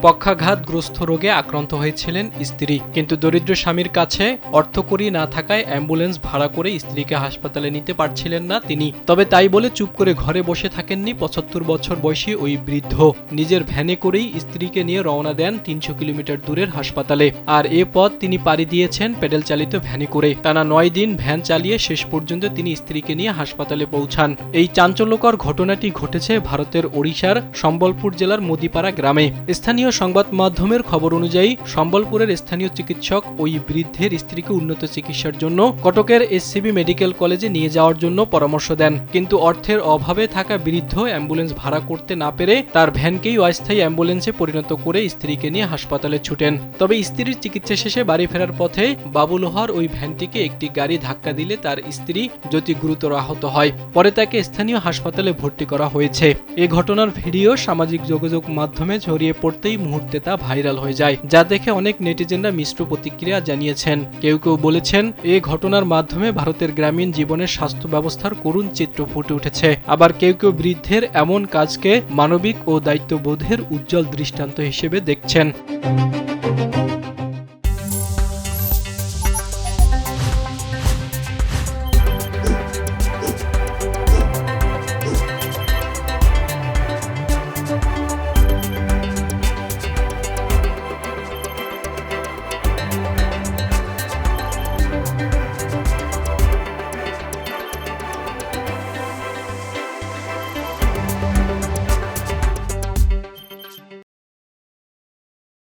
পক্ষাঘাতগ্রস্ত রোগে আক্রান্ত হয়েছিলেন স্ত্রী, কিন্তু দরিদ্র স্বামীর কাছে অর্থকড়ি না থাকায় অ্যাম্বুলেন্স ভাড়া করে স্ত্রীকে হাসপাতালে নিতে পারছিলেন না তিনি। তবে তাই বলে চুপ করে ঘরে বসে থাকেননি ৭৫ বছর বয়সী ওই বৃদ্ধ। নিজের ভ্যানে করেই স্ত্রীকে নিয়ে রওনা দেন ৩০০ কিলোমিটার দূরের হাসপাতালে। আর এ পথ তিনি পাড়ি দিয়েছেন প্যাডেল চালিত ভ্যানে করে। টানা ৯ দিন ভ্যান চালিয়ে শেষ পর্যন্ত তিনি স্ত্রীকে নিয়ে হাসপাতালে পৌঁছান। এই চাঞ্চল্যকর ঘটনাটি ঘটেছে ভারতের ওড়িশার সম্বলপুর জেলার মুদিপাড়া গ্রামে। স্থানীয় সংবাদ মাধ্যমের খবর অনুযায়ী সম্বলপুরের স্থানীয় চিকিৎসক ওই বৃদ্ধের স্ত্রীকে উন্নত চিকিৎসার জন্য কটকের এসসিবি মেডিকেল কলেজে নিয়ে যাওয়ার জন্য পরামর্শ দেন। কিন্তু অর্থের অভাবে থাকা বৃদ্ধ অ্যাম্বুলেন্স ভাড়া করতে না পেরে তার ভ্যানকেই অস্থায়ী অ্যাম্বুলেন্সে পরিণত করে স্ত্রীকে নিয়ে হাসপাতালে ছুটেন। তবে স্ত্রীর চিকিৎসা শেষে বাড়ি ফেরার পথে বাবুলোহার ওই ভ্যানটিকে একটি গাড়ি ধাক্কা দিলে তার স্ত্রী জ্যোতি গুরুতর আহত হয়। পরে তাকে স্থানীয় হাসপাতালে ভর্তি করা হয়েছে। এ ঘটনার ভিডিও সামাজিক যোগাযোগ মাধ্যমে ছড়িয়ে পড়তেই মুহূর্তে তা ভাইরাল হয়ে যায়, যা দেখে অনেক নেটিজেনরা মিশ্র প্রতিক্রিয়া জানিয়েছেন। কেউ কেউ বলেছেন এ ঘটনার মাধ্যমে ভারতের গ্রামীণ জীবনের স্বাস্থ্য ব্যবস্থার করুণ চিত্র ফুটে উঠেছে। আবার কেউ কেউ বৃদ্ধের এমন কাজকে মানবিক ও দায়িত্ববোধের উজ্জ্বল দৃষ্টান্ত হিসেবে দেখছেন।